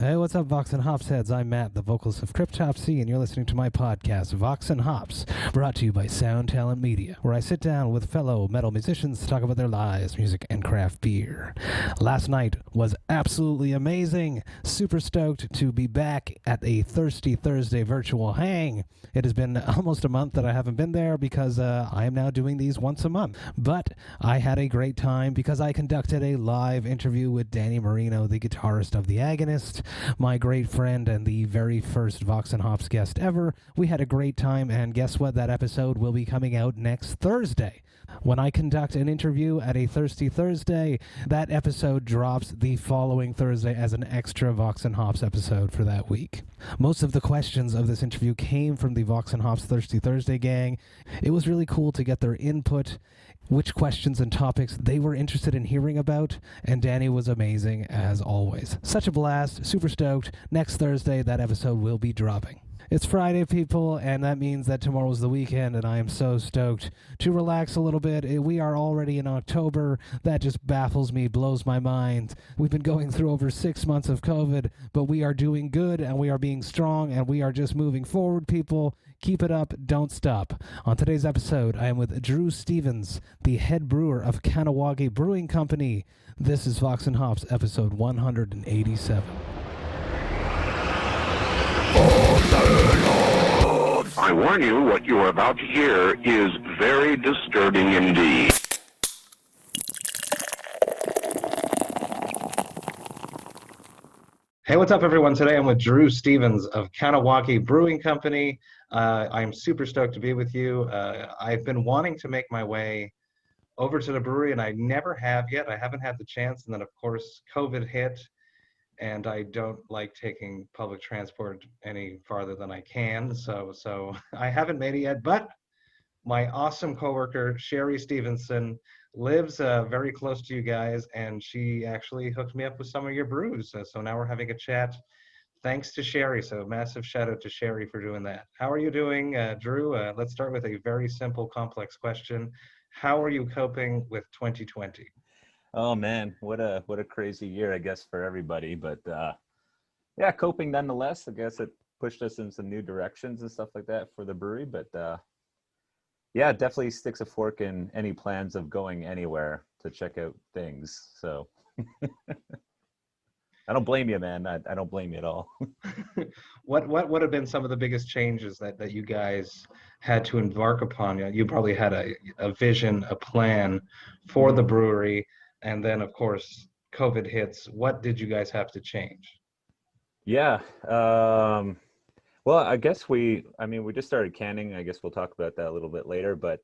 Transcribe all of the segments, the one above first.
Hey, what's up, Vox and Hops heads? I'm Matt, the vocalist of CRISPTOPSY, and you're listening to my podcast, Vox and Hops, brought to you by Sound Talent Media, where I sit down with fellow metal musicians to talk about their lives, music, and craft beer. Last night was absolutely amazing. Super stoked to be back at a Thirsty Thursday virtual hang. It has been almost a month that I haven't been there because I am now doing these once a month. But I had a great time because I conducted a live interview with Danny Marino, the guitarist of The Agonist, my great friend and the very first Vox and Hops guest ever. We had a great time, and guess what? That episode will be coming out next Thursday. When I conduct an interview at a Thirsty Thursday, that episode drops the following Thursday as an extra Vox and Hops episode for that week. Most of the questions of this interview came from the Vox and Hops Thirsty Thursday gang. It was really cool to get their input, which questions and topics they were interested in hearing about, and Danny was amazing as always. Such a blast, super stoked. Next Thursday, that episode will be dropping. It's Friday, people, and that means that tomorrow's the weekend, and I am so stoked to relax a little bit. We are already in October. That just baffles me, blows my mind. We've been going through over 6 months of COVID, but we are doing good, and we are being strong, and we are just moving forward, people. Keep it up, don't stop. On today's episode, I am with Drew Stevens, the head brewer of Kahnawake Brewing Company. This is Vox and Hops, episode 187. I warn you, what you are about to hear is very disturbing indeed. Hey, what's up, everyone? Today I'm with Drew Stevens of Kahnawake Brewing Company. I'm super stoked to be with you. I've been wanting to make my way over to the brewery, and I never have yet. I haven't had the chance, and then, of course, COVID hit, and I don't like taking public transport any farther than I can, so I haven't made it yet, but my awesome coworker, Sherry Stevenson, lives very close to you guys, and she actually hooked me up with some of your brews. So now we're having a chat thanks to Sherry. So massive shout out to Sherry for doing that. How are you doing, Drew? Let's start with a very simple, complex question. How are you coping with 2020? Oh man, what a crazy year, I guess, for everybody. But yeah, coping nonetheless. I guess it pushed us in some new directions and stuff like that for the brewery. But yeah, it definitely sticks a fork in any plans of going anywhere to check out things. So I don't blame you, man. I don't blame you at all. What would have been some of the biggest changes that you guys had to embark upon? You probably had a vision, a plan for the brewery, and then of course COVID hits. What did you guys have to change? Yeah. Well, I guess we just started canning. I guess we'll talk about that a little bit later. But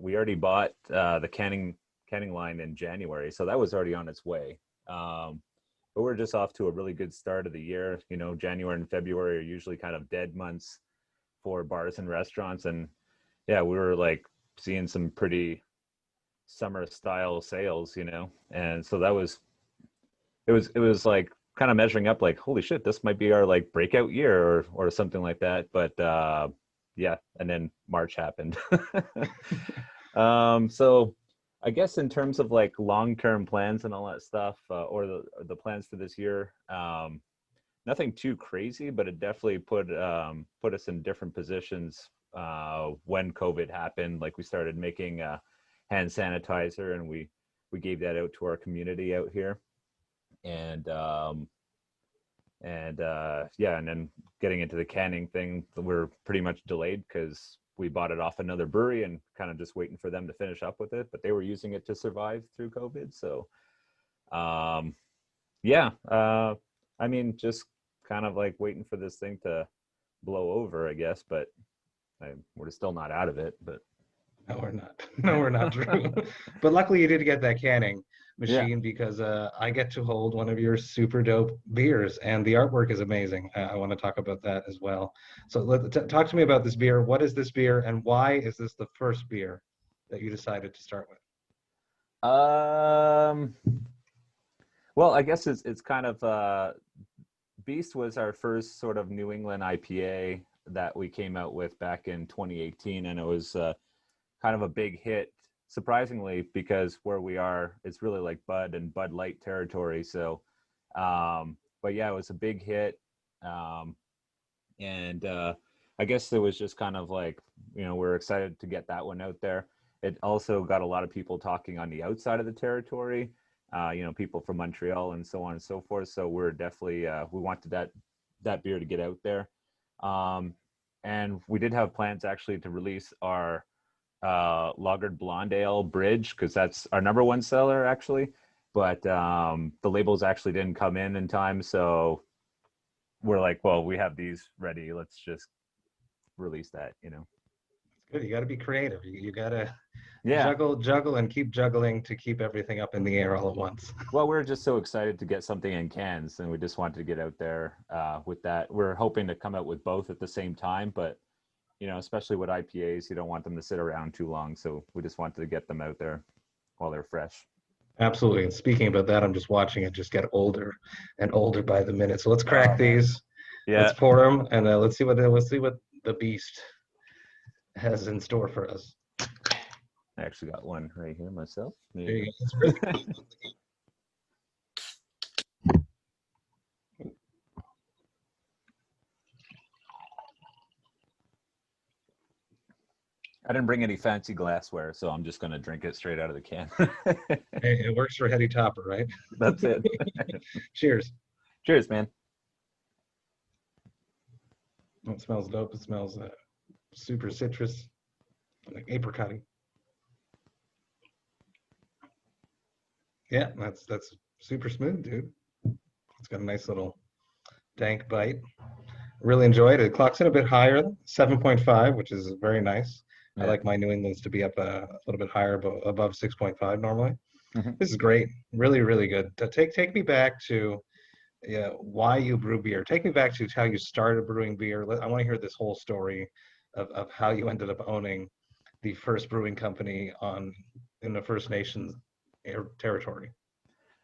we already bought the canning line in January, so that was already on its way. But we're just off to a really good start of the year. You know, January and February are usually kind of dead months for bars and restaurants. And yeah, we were like seeing some pretty summer style sales, you know? And so it was like kind of measuring up like, holy shit, this might be our like breakout year or something like that. But yeah, and then March happened. So I guess in terms of like long-term plans and all that stuff, or the plans for this year, nothing too crazy, but it definitely put us in different positions when COVID happened. Like we started making hand sanitizer, and we gave that out to our community out here, and yeah, and then getting into the canning thing, we're pretty much delayed because we bought it off another brewery and kind of just waiting for them to finish up with it, but they were using it to survive through COVID. So yeah, I mean, just kind of like waiting for this thing to blow over, I guess, but we're still not out of it. But No, we're not. No, we're not, Drew. But luckily you did get that canning machine, yeah. because I get to hold one of your super dope beers, and the artwork is amazing. I want to talk about that as well. So talk to me about this beer. What is this beer, and why is this the first beer that you decided to start with? Well, I guess it's kind of Beast was our first sort of New England IPA that we came out with back in 2018, and it was kind of a big hit, surprisingly, because where we are, it's really like Bud and Bud Light territory. So but yeah, it was a big hit. And I guess it was just kind of like, we're excited to get that one out there. It also got a lot of people talking on the outside of the territory, people from Montreal and so on and so forth. So we're definitely, we wanted that beer to get out there. And we did have plans actually to release our lagered blonde ale bridge, because that's our number one seller actually. But the labels actually didn't come in time. So we're like, well, we have these ready. Let's just release that. Good. You got to be creative. You got to Yeah. juggle, and keep juggling to keep everything up in the air all at once. Well, we're just so excited to get something in cans, and we just wanted to get out there with that. We're hoping to come out with both at the same time, but especially with IPAs, you don't want them to sit around too long. So we just wanted to get them out there while they're fresh. Absolutely. And speaking about that, I'm just watching it just get older and older by the minute. So let's crack these. Yeah. Let's pour them, and let's see what the beast has in store for us. I actually got one right here myself. There you go. It's really I didn't bring any fancy glassware, so I'm just going to drink it straight out of the can. Hey, it works for Heady Topper, right? That's it. Cheers. Cheers, man. Oh, it smells dope. It smells super citrus, like apricot. Yeah, that's super smooth, dude. It's got a nice little dank bite. Really enjoyed it. It clocks in a bit higher, 7.5, which is very nice. Yeah. I like my New Englands to be up a little bit higher, above 6.5 normally. Mm-hmm. This is great. Really, really good. Take me back to why you brew beer. Take me back to how you started brewing beer. I want to hear this whole story of how you ended up owning the first brewing company in the First Nations territory.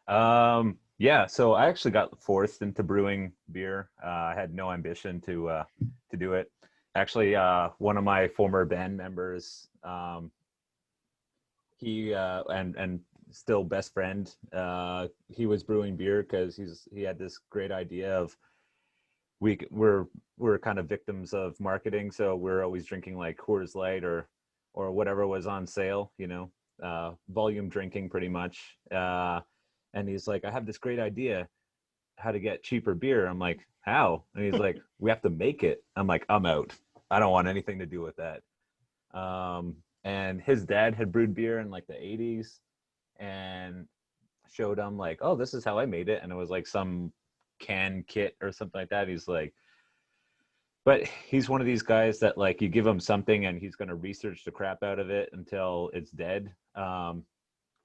Yeah, so I actually got forced into brewing beer. I had no ambition to do it. Actually, one of my former band members, he and still best friend, he was brewing beer because he had this great idea of we're kind of victims of marketing, so we're always drinking like Coors Light or whatever was on sale, volume drinking pretty much. And he's like, I have this great idea how to get cheaper beer. I'm like, how? And he's like, we have to make it. I'm like, I'm out. I don't want anything to do with that. And his dad had brewed beer in like the 80s and showed him like, oh, this is how I made it. And it was like some can kit or something like that. He's like, but he's one of these guys that like you give him something and he's going to research the crap out of it until it's dead.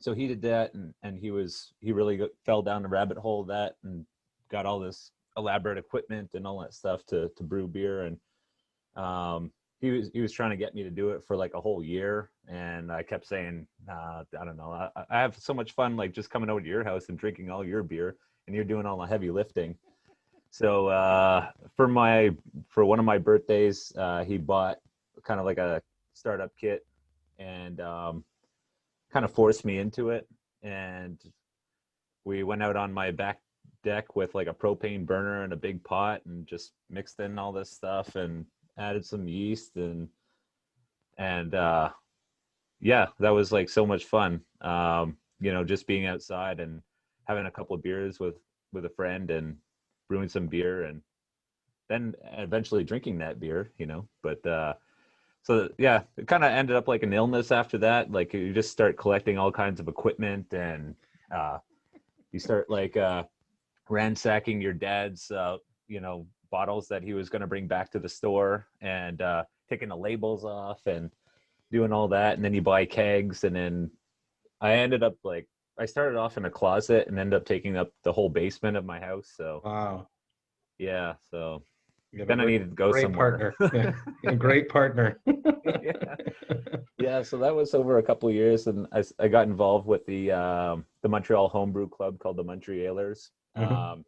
So he did that, and he really fell down the rabbit hole of that and got all this elaborate equipment and all that stuff to brew beer. And he was trying to get me to do it for like a whole year, and I kept saying, I don't know, I have so much fun like just coming over to your house and drinking all your beer, and you're doing all the heavy lifting. So for one of my birthdays, he bought kind of like a startup kit, and kind of forced me into it. And we went out on my back deck with like a propane burner and a big pot and just mixed in all this stuff and added some yeast and yeah, that was like so much fun. Just being outside and having a couple of beers with a friend and brewing some beer and then eventually drinking that beer, but so yeah, it kind of ended up like an illness after that. Like you just start collecting all kinds of equipment, and you start like ransacking your dad's bottles that he was going to bring back to the store, and taking the labels off and doing all that. And then you buy kegs, and then I started off in a closet and ended up taking up the whole basement of my house. So wow, yeah, so then I needed to go somewhere. Partner. Yeah. A great partner. Yeah. So that was over a couple of years, and I got involved with the Montreal homebrew club called the Montrealers. Mm-hmm.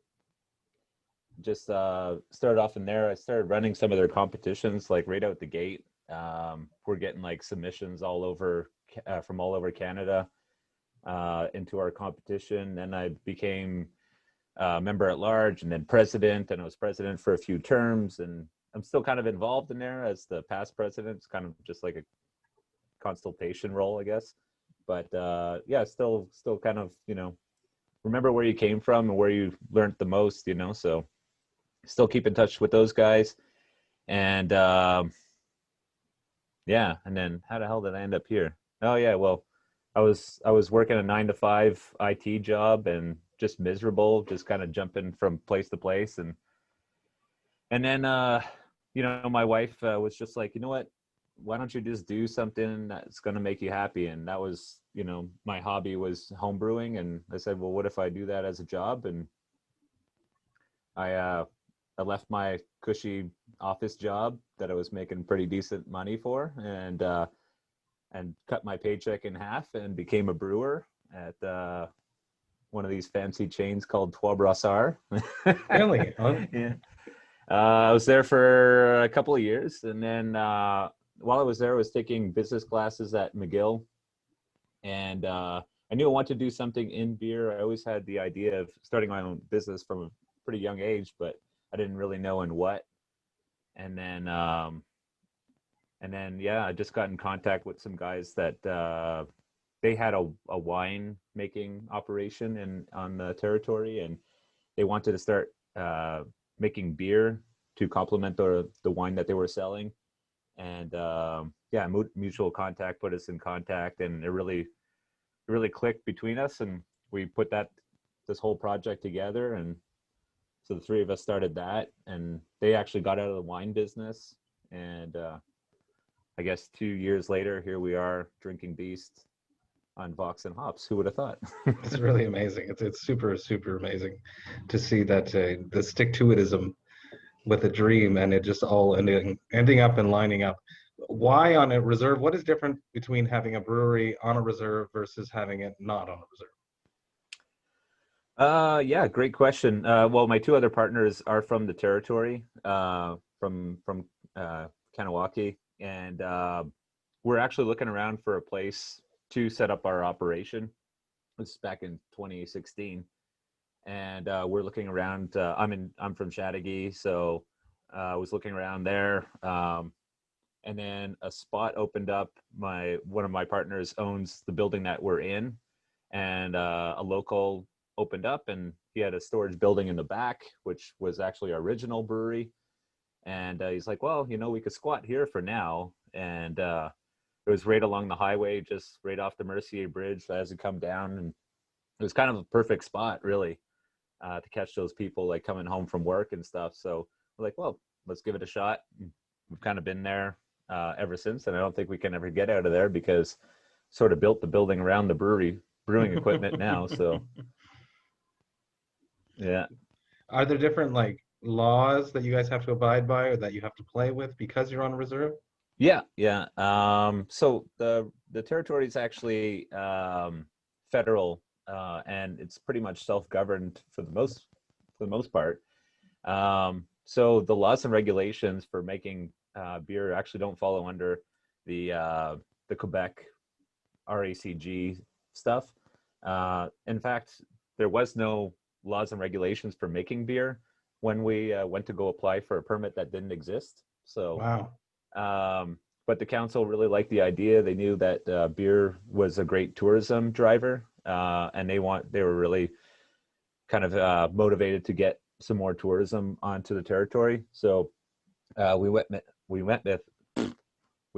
Just started off in there. I started running some of their competitions like right out the gate. We're getting like submissions all over from all over Canada into our competition, and I became member at large and then president, and I was president for a few terms, and I'm still kind of involved in there as the past president. It's kind of just like a consultation role, I guess. But yeah, still kind of, remember where you came from and where you learned the most, so still keep in touch with those guys. And yeah, and then how the hell did I end up here? Oh yeah, well, I was working a 9 to 5 IT job and just miserable, just kind of jumping from place to place, and then my wife was just like, you know what, why don't you just do something that's going to make you happy? And that was, my hobby was home brewing, and I said, well, what if I do that as a job? And I left my cushy office job that I was making pretty decent money for, and cut my paycheck in half and became a brewer at one of these fancy chains called Trois Brassards. Really? Yeah. I was there for a couple of years, and then while I was there, I was taking business classes at McGill, and I knew I wanted to do something in beer. I always had the idea of starting my own business from a pretty young age, but I didn't really know in what. And then yeah, I just got in contact with some guys that they had a wine making operation on the territory, and they wanted to start making beer to complement the wine that they were selling. And yeah, mutual contact put us in contact, and it really clicked between us, and we put this whole project together. And so the three of us started that, and they actually got out of the wine business. And I guess 2 years later, here we are drinking Beast on Vox&Hops. Who would have thought? It's really amazing. It's super, super amazing to see that the stick-to-itism with a dream, and it just all ending up and lining up. Why on a reserve? What is different between having a brewery on a reserve versus having it not on a reserve? Yeah, great question. Well, my two other partners are from the territory, from Kahnawake, and we're actually looking around for a place to set up our operation. This is back in 2016, and we're looking around. I'm from Chattagee, so I was looking around there, and then a spot opened up. One of my partners owns the building that we're in, and a local opened up, and he had a storage building in the back, which was actually our original brewery. And he's like, well, we could squat here for now. And it was right along the highway, just right off the Mercier Bridge as you come down. And it was kind of a perfect spot, really, to catch those people like coming home from work and stuff. So we're like, well, let's give it a shot. We've kind of been there ever since, and I don't think we can ever get out of there, because sort of built the building around the brewing equipment now. So yeah. Are there different laws that you guys have to abide by or that you have to play with because you're on a reserve? Yeah. So the territory is actually federal, and it's pretty much self-governed for the most part. So the laws and regulations for making beer actually don't follow under the Quebec RACG stuff. In fact, there was no laws and regulations for making beer when we went to go apply for a permit that didn't exist. So wow. But the council really liked the idea. They knew that beer was a great tourism driver, and they were really kind of motivated to get some more tourism onto the territory. So we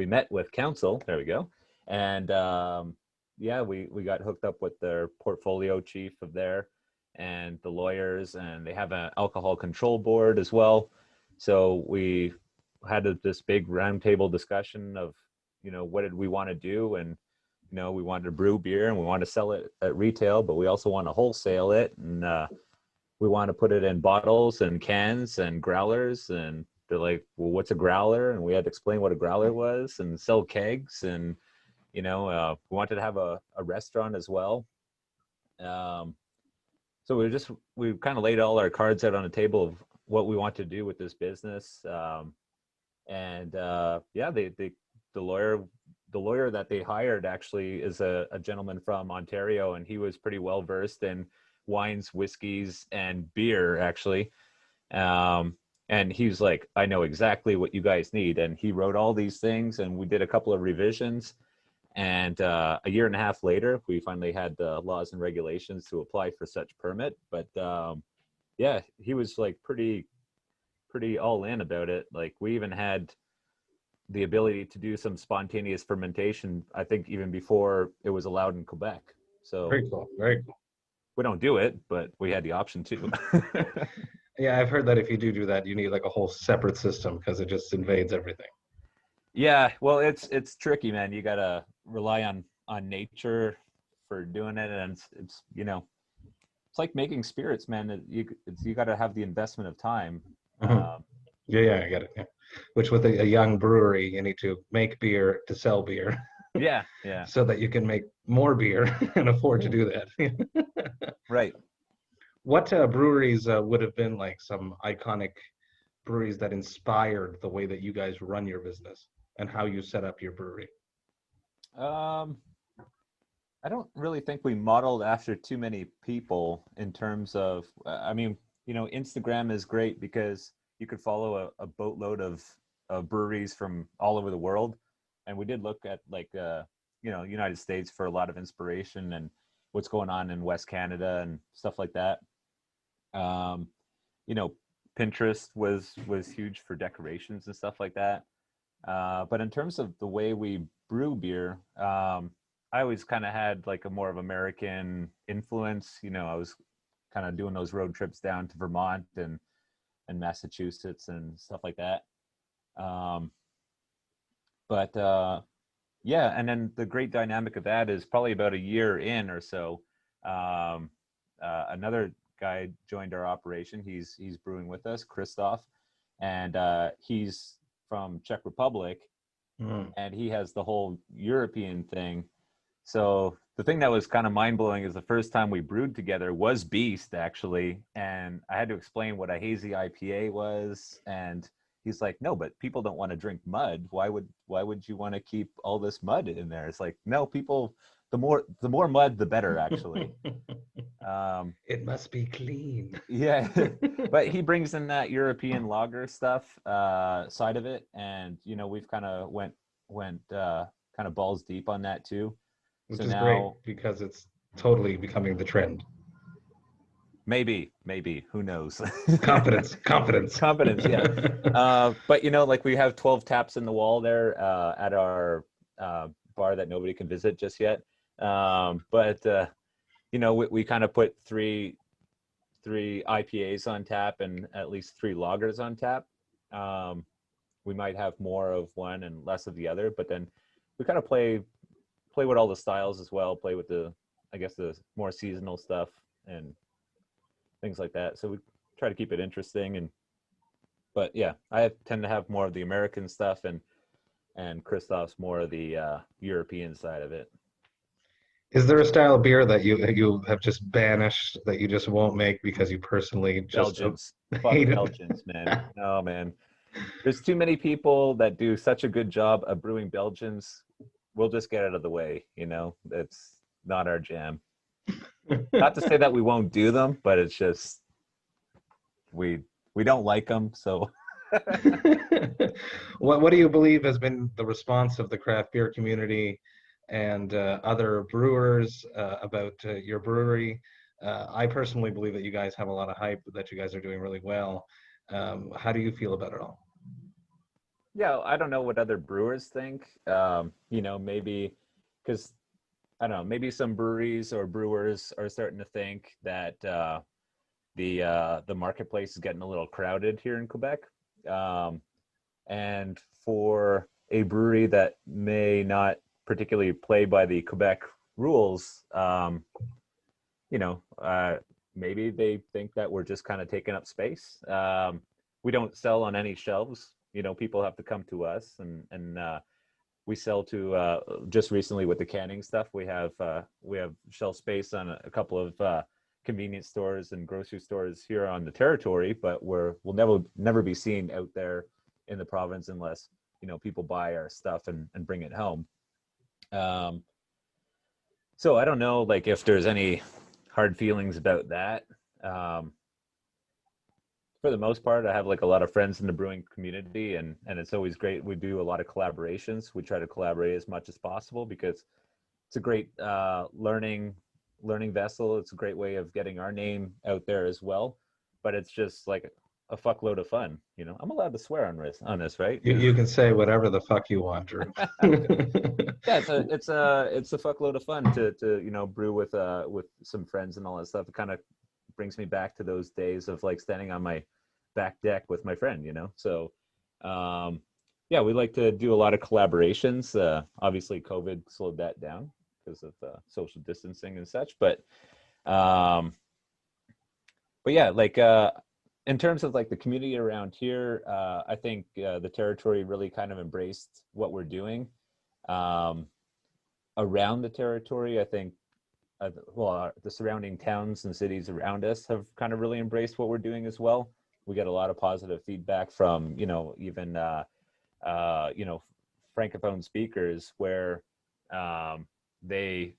met with council. There we go. And yeah, we got hooked up with their portfolio chief of there, and the lawyers, and they have an alcohol control board as well. So we had this big roundtable discussion of, what did we want to do? And, we wanted to brew beer and we wanted to sell it at retail, but we also want to wholesale it. And we want to put it in bottles and cans and growlers. And they're like, well, what's a growler? And we had to explain what a growler was, and sell kegs. And, we wanted to have a restaurant as well. So we kind of laid all our cards out on the table of what we want to do with this business. And yeah, the lawyer that they hired actually is a gentleman from Ontario, and he was pretty well versed in wines, whiskeys, and beer actually. And he was like, I know exactly what you guys need. And he wrote all these things, and we did a couple of revisions. And a year and a half later, we finally had the laws and regulations to apply for such permit. But yeah, he was like pretty all in about it. Like we even had the ability to do some spontaneous fermentation, I think even before it was allowed in Quebec. So Very cool. Very cool. we don't do it, but we had the option to. Yeah, I've heard that if you do that, you need like a whole separate system because it just invades everything. Yeah, well, it's tricky, man. You gotta rely on nature for doing it, and it's you know, it's like making spirits, man. You gotta have the investment of time. Mhm. Yeah, I get it. Yeah. Which with a young brewery, you need to make beer to sell beer Yeah, so that you can make more beer and afford to do that. right. What breweries would have been like some iconic breweries that inspired the way that you guys run your business and how you set up your brewery? I don't really think we modeled after too many people in terms of, I mean, you know, Instagram is great because you could follow a boatload of breweries from all over the world. And we did look at like, you know, United States for a lot of inspiration and what's going on in West Canada and stuff like that. You know, Pinterest was huge for decorations and stuff like that. But in terms of the way we brew beer, I always kind of had like a more of American influence. You know, I was kind of doing those road trips down to Vermont and Massachusetts and stuff like that. But yeah, and then the great dynamic of that is probably about a year in or so, another guy joined our operation. He's brewing with us, Christoph, and he's from Czech Republic, and he has the whole European thing. So the thing that was kind of mind-blowing is the first time we brewed together was Beast, actually, and I had to explain what a hazy IPA was, and he's like, no, but people don't want to drink mud. Why would you want to keep all this mud in there? It's like, no, people, the more mud, the better, actually. It must be clean. Yeah, but he brings in that European lager stuff side of it, and you know, we've kind of went kind of balls deep on that too. Which So is now, great because it's totally becoming the trend. maybe, who knows? Confidence. Confidence, yeah. But you know, like we have 12 taps in the wall there at our bar that nobody can visit just yet. But you know, we kind of put three IPAs on tap and at least 3 lagers on tap. We might have more of one and less of the other, but then we kind of play with all the styles as well, play with the, I guess, the more seasonal stuff and things like that. So we try to keep it interesting. But yeah, I tend to have more of the American stuff, and Christoph's more of the European side of it. Is there a style of beer that you have just banished that you just won't make because you personally just Belgians. hate Fuck it? Belgians, man. No, man. There's too many people that do such a good job of brewing Belgians. We'll just get out of the way, you know? It's not our jam. Not to say that we won't do them, but it's just we don't like them, so What do you believe has been the response of the craft beer community and other brewers about your brewery? I personally believe that you guys have a lot of hype, that you guys are doing really well. How do you feel about it all? yeah, I don't know what other brewers think. You know, maybe because I don't know, maybe some breweries or brewers are starting to think that the marketplace is getting a little crowded here in Quebec. And for a brewery that may not particularly play by the Quebec rules, you know, maybe they think that we're just kind of taking up space. We don't sell on any shelves. You know, people have to come to us, and we sell to just recently with the canning stuff. We have shelf space on a couple of convenience stores and grocery stores here on the territory, but we'll never be seen out there in the province unless, you know, people buy our stuff and bring it home. So I don't know, like, if there's any hard feelings about that. For the most part, I have like a lot of friends in the brewing community, and it's always great. We do a lot of collaborations. We try to collaborate as much as possible because it's a great learning vessel. It's a great way of getting our name out there as well. But it's just like a fuckload of fun. You know, I'm allowed to swear on this, right? You can say whatever the fuck you want, Drew. Yeah, it's a fuckload of fun to you know, brew with some friends and all that stuff. It kind of brings me back to those days of like standing on my back deck with my friend, you know. So yeah, we like to do a lot of collaborations. Obviously COVID slowed that down because of social distancing and such, but yeah, like in terms of like the community around here, I think the territory really kind of embraced what we're doing. Around the territory, I think the surrounding towns and cities around us have kind of really embraced what we're doing as well. We get a lot of positive feedback from, you know, even you know, francophone speakers where they,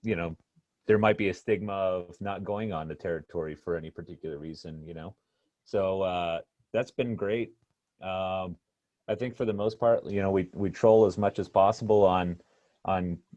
you know, there might be a stigma of not going on the territory for any particular reason, you know. So that's been great. I think for the most part, you know, we troll as much as possible on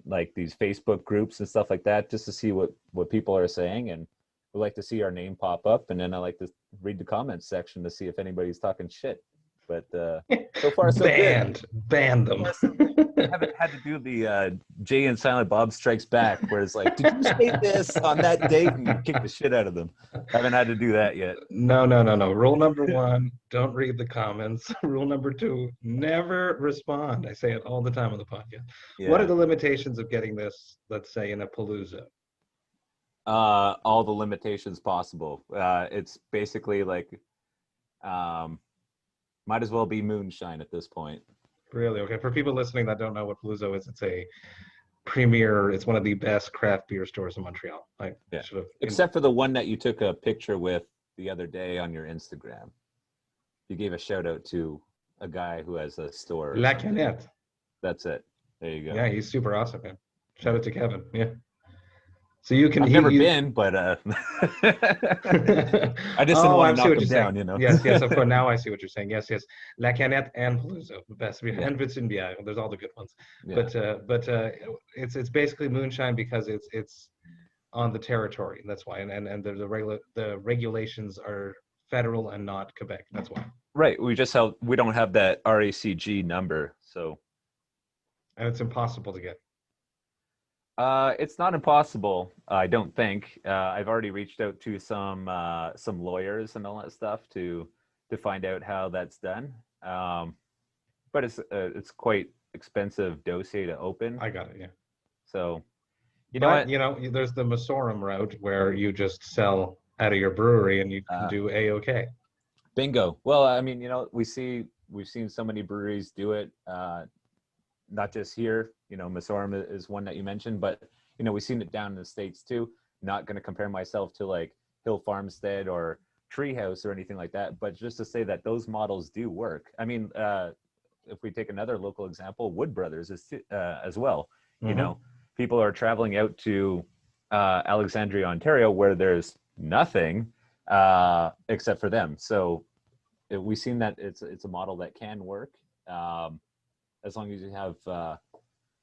like these Facebook groups and stuff like that, just to see what people are saying, and we like to see our name pop up, and then I like to read the comments section to see if anybody's talking shit. But so far so good. Ban them. I haven't had to do the Jay and Silent Bob Strikes Back, where it's like, did you say this on that date, and you kick the shit out of them. I haven't had to do that yet. No. Rule number 1, don't read the comments. Rule number 2, never respond. I say it all the time on the podcast. Yeah. What are the limitations of getting this, let's say, in a palooza? All the limitations possible. It's basically like, might as well be moonshine at this point. Really? Okay. For people listening that don't know what Palooza is, it's a premier, it's one of the best craft beer stores in Montreal. Yeah. Except for the one that you took a picture with the other day on your Instagram. You gave a shout out to a guy who has a store. La Canette. That's it. There you go. Yeah, he's super awesome, man. Shout out to Kevin. Yeah. So you can. I've never been, but I just didn't want to knock him down, you know. Yes, of course. Now I see what you're saying. Yes. La Canette and Palooza, the best. And Vitzinbier. There's all the good ones. Yeah. But it's basically moonshine because it's on the territory. That's why. And the regulations are federal and not Quebec. That's why. Right. We don't have that RACG number, so. And it's impossible to get. It's not impossible, I don't think. I've already reached out to some lawyers and all that stuff to find out how that's done. But it's quite expensive dossier to open. I got it, yeah. So, you know what? You know, there's the Masorum route where you just sell out of your brewery and you can do A-OK. Bingo. Well, I mean, you know, we've seen so many breweries do it. Not just here, you know, Masorum is one that you mentioned, but, you know, we've seen it down in the States too. Not going to compare myself to like Hill Farmstead or Treehouse or anything like that, but just to say that those models do work. I mean, if we take another local example, Wood Brothers is as well. Mm-hmm. You know, people are traveling out to Alexandria, Ontario, where there's nothing except for them. So we've seen that it's a model that can work. As long as you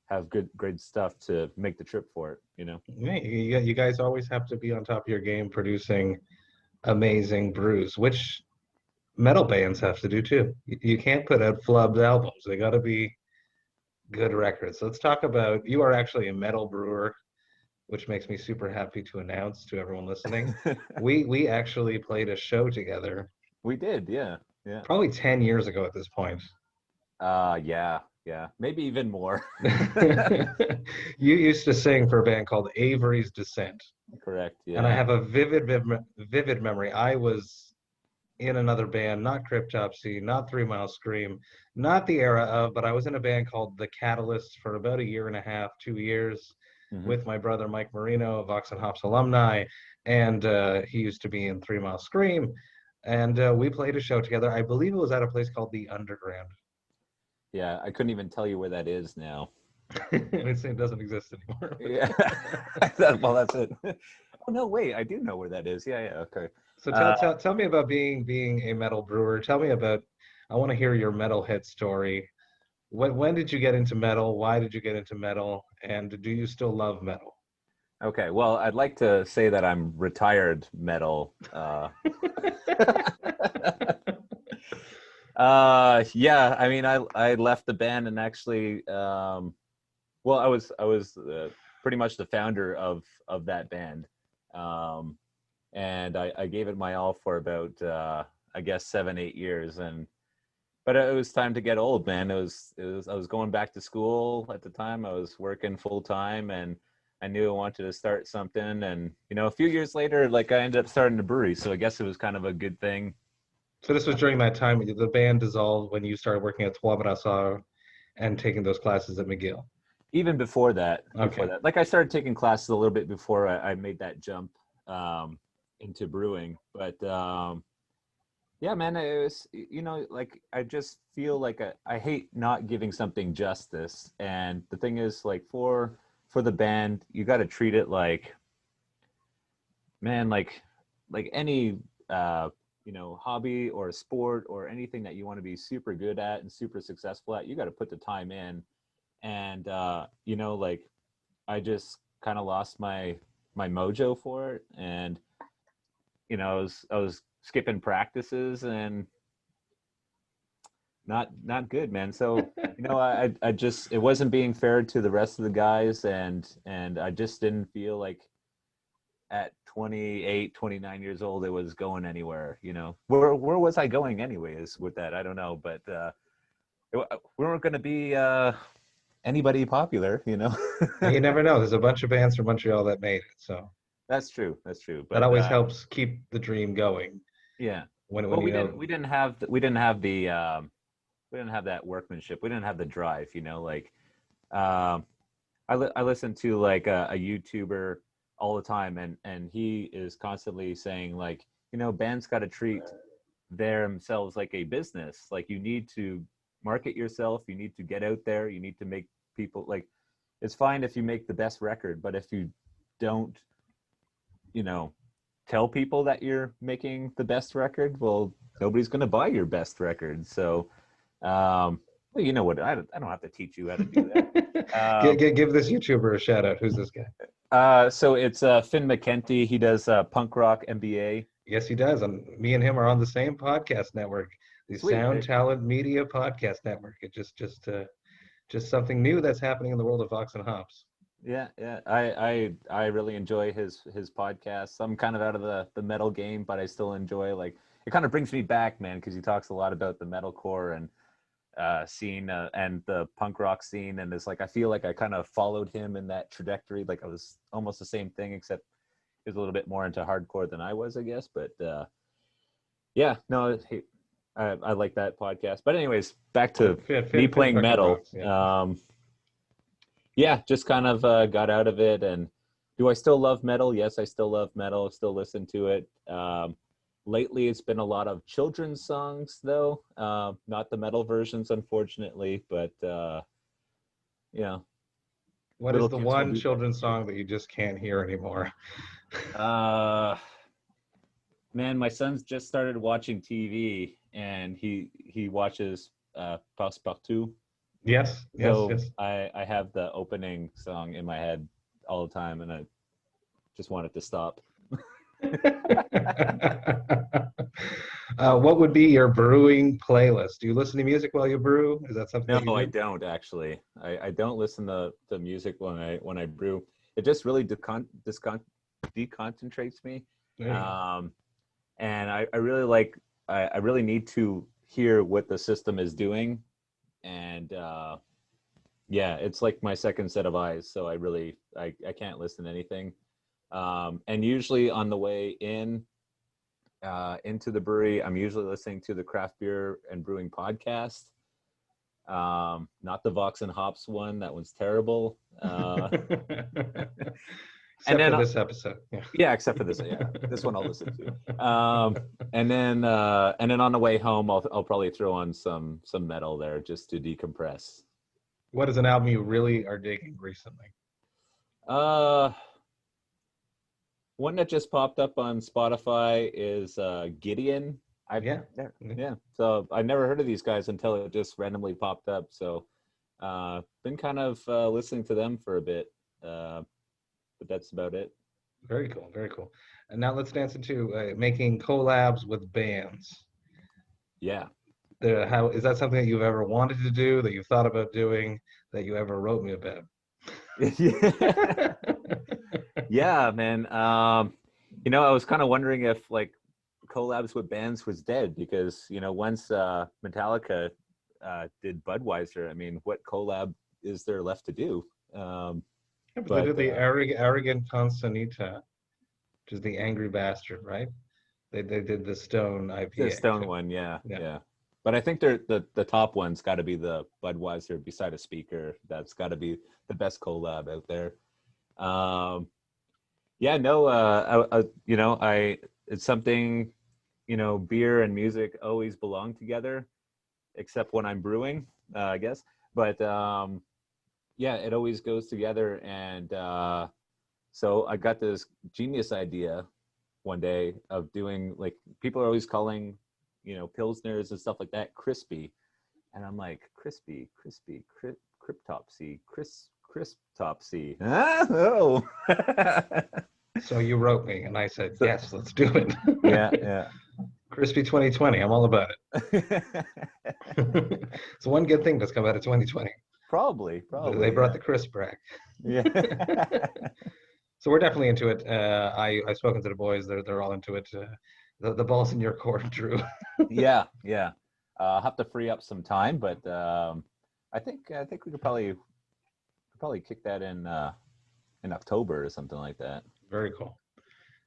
have good stuff to make the trip for it, you know. Yeah, you guys always have to be on top of your game, producing amazing brews, which metal bands have to do too. You can't put out flubbed albums; they got to be good records. So let's talk about. You are actually a metal brewer, which makes me super happy to announce to everyone listening. we actually played a show together. We did, yeah. Probably 10 years ago at this point. Yeah, maybe even more. You used to sing for a band called Avery's Descent. Correct, yeah. And I have a vivid memory. I was in another band, not CRISPTOPSY, not 3 Mile Scream, not the era of, but I was in a band called The Catalyst for about 1.5 years, 2 years, with my brother Mike Marino, Vox&Hops alumni, and he used to be in 3 Mile Scream. And we played a show together. I believe it was at a place called The Underground. Yeah, I couldn't even tell you where that is now. It doesn't exist anymore. Yeah. Well, that's it. Oh no, wait, I do know where that is. Yeah, yeah, okay. So tell me about being a metal brewer. Tell me about. I want to hear your metalhead story. When did you get into metal? Why did you get into metal? And do you still love metal? Okay, well, I'd like to say that I'm retired metal. Yeah, I mean, I left the band and actually, well, I was pretty much the founder of that band, and I gave it my all for about I guess 7-8 years, and but it was time to get old, man. I was going back to school at the time. I was working full time, and I knew I wanted to start something. And a few years later, like I ended up starting a brewery. So I guess it was kind of a good thing. So this was during that time the band dissolved when you started working at Trois Brasseurs and taking those classes at McGill. Even before that, Okay. like I started taking classes a little bit before I made that jump into brewing. But yeah, man, it was, like I just feel like I hate not giving something justice. And the thing is, like for the band, you got to treat it like, man, like any hobby or a sport or anything that you want to be super good at and super successful at. You got to put the time in. And like I just kind of lost my mojo for it. And I was skipping practices and not good, man. So I just, it wasn't being fair to the rest of the guys, and I just didn't feel like at 28, 29 years old it was going anywhere. Where was I going anyways with that? I don't know, but we weren't going to be anybody popular. And you never know. There's a bunch of bands from Montreal that made it, so That's true, that but always helps keep the dream going. yeah. When Well, you know, we didn't have we didn't have the we didn't have that workmanship. We didn't have the drive. Like I listen to like a YouTuber all the time, and he is constantly saying like, bands got to treat themselves like a business. Like you need to market yourself. You need to get out there. You need to make people like. It's fine if you make the best record, but if you don't, tell people that you're making the best record, well, nobody's going to buy your best record. So, well, you know what? I don't have to teach you how to do that. give this YouTuber a shout out. Who's this guy? So it's Finn McKenty. He does punk rock MBA. Yes, he does. And me and him are on the same podcast network, the Sweet. Sound Talent Media Podcast Network. It just something new that's happening in the world of Vox and Hops. Yeah. I really enjoy his podcast. I'm kind of out of the metal game, but I still enjoy, like, it kind of brings me back, man, because he talks a lot about the metalcore and scene and the punk rock scene, and it's like I feel like I kind of followed him in that trajectory. Like I was almost the same thing, except he was a little bit more into hardcore than I was, I guess. But yeah, no, I like that podcast. But anyways, back to me playing metal. Yeah, just kind of got out of it. And do I still love metal? Yes, I still love metal. Still listen to it. Lately, it's been a lot of children's songs, though. Not the metal versions, unfortunately. But yeah. What is the one children's song that you just can't hear anymore? Man, my son's just started watching TV, and he watches Passepartout. Yes. I have the opening song in my head all the time, and I just want it to stop. What would be your brewing playlist? Do you listen to music while you brew? Is that something? No, I don't actually. I don't listen to music when I brew. It just really deconcentrates me. And I really like. I really need to hear what the system is doing, and yeah, it's like my second set of eyes. So I can't listen to anything. And usually on the way in into the brewery, I'm usually listening to the Craft Beer and Brewing podcast. Not the Vox and Hops one. That one's terrible. Except for this episode. Yeah, except for this. Yeah, this one I'll listen to. And then on the way home, I'll probably throw on some metal there just to decompress. What is an album you really are digging recently? One that just popped up on Spotify is Gideon. Yeah. So I never heard of these guys until it just randomly popped up. So been kind of listening to them for a bit, but that's about it. Very cool, very cool. And now let's dance into making collabs with bands. Yeah. How is that something that you've ever wanted to do, that you've thought about doing, that you ever wrote me about? Yeah, man. You know, I was kind of wondering if like collabs with bands was dead because, you know, once Metallica did Budweiser, I mean, what collab is there left to do? But they did the Arrogant Constanita, which is the Angry Bastard, right? They did the Stone IPA. The Stone one, yeah. But I think the top one's got to be the Budweiser beside a speaker. That's got to be the best collab out there. Yeah, no, you know, it's something, you know, beer and music always belong together, except when I'm brewing, I guess. But yeah, it always goes together. And so I got this genius idea one day of doing, like, people are always calling, you know, Pilsners and stuff like that crispy. And I'm like, crispy, CRISPTOPSY, CRISPTOPSY. Oh. So you wrote me, and I said, yes, let's do it. Yeah. Crispy 2020, I'm all about it. So one good thing that's come out of 2020. Probably. They brought the crisp back. Yeah. So we're definitely into it. I've spoken to the boys; they're all into it. The ball's in your court, Drew. Yeah. I'll have to free up some time, but I think we could probably kick that in October or something like that. Very cool.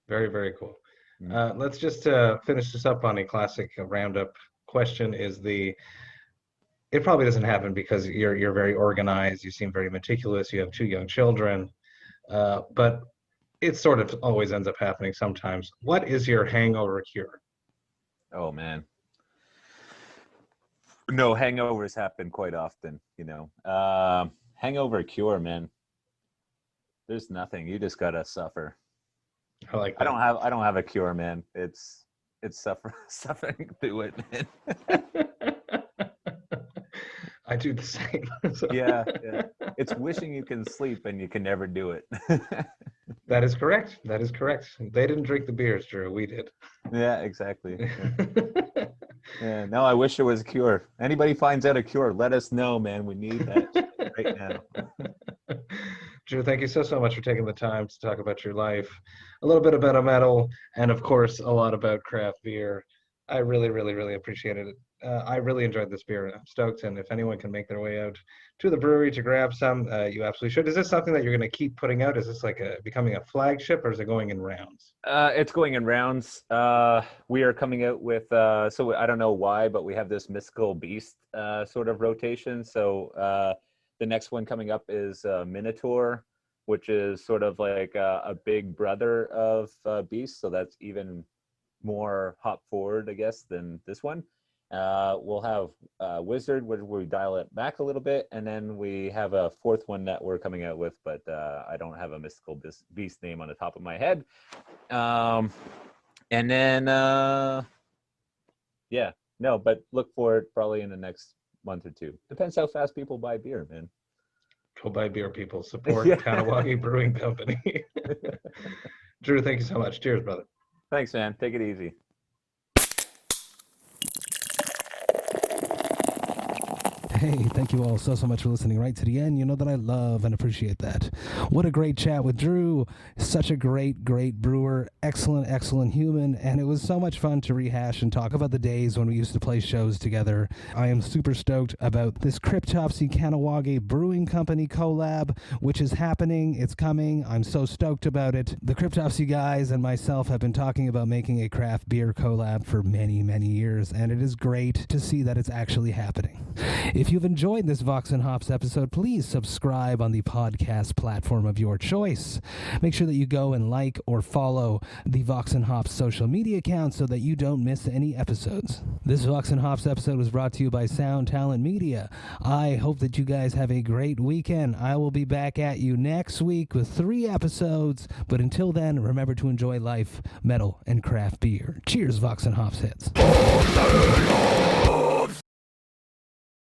Very, very cool. Mm-hmm. Let's just finish this up on a classic roundup question. It probably doesn't happen because you're very organized. You seem very meticulous. You have 2 young children, but it sort of always ends up happening sometimes. What is your hangover cure? Oh man, no, hangovers happen quite often. You know, hangover cure, man. There's nothing. You just gotta suffer. I like that. I don't have a cure, man. It's suffering through it, man. I do the same. So. Yeah. It's wishing you can sleep and you can never do it. That is correct. They didn't drink the beers, Drew. We did. Yeah, exactly. Yeah. No, I wish there was a cure. Anybody finds out a cure, let us know, man. We need that right now. Drew, thank you so much for taking the time to talk about your life, a little bit about metal, and of course, a lot about craft beer. I really, really, really appreciated it. I really enjoyed this beer. I'm stoked, and if anyone can make their way out to the brewery to grab some, you absolutely should. Is this something that you're going to keep putting out? Is this like becoming a flagship, or is it going in rounds? It's going in rounds. We are coming out with, so I don't know why, but we have this Mystical Beast sort of rotation. So the next one coming up is Minotaur, which is sort of like a big brother of Beast. So that's even more hop forward, I guess, than this one. We'll have Wizard, where we dial it back a little bit, and then we have a 4th one that we're coming out with, but I don't have a Mystical Beast name on the top of my head. And then, yeah, no, but look for it probably in the next month or 2. Depends how fast people buy beer, man. Go buy beer, people. Support Kahnawake Brewing Company. Drew, thank you so much. Cheers, brother. Thanks, man. Take it easy. Hey, thank you all so much for listening right to the end. You know that I love and appreciate that. What a great chat with Drew. Such a great brewer. Excellent human. And it was so much fun to rehash and talk about the days when we used to play shows together. I am super stoked about this CRISPTOPSY Kahnawake Brewing Company collab, which is happening. It's coming. I'm so stoked about it. The CRISPTOPSY guys and myself have been talking about making a craft beer collab for many years, and it is great to see that it's actually happening. If If you've enjoyed this Vox and Hops episode, please subscribe on the podcast platform of your choice. Make sure that you go and like or follow the Vox and Hops social media account so that you don't miss any episodes. This Vox and Hops episode was brought to you by Sound Talent Media. I hope that you guys have a great weekend. I will be back at you next week with 3 episodes, but until then, remember to enjoy life, metal, and craft beer. Cheers, Vox and Hops heads.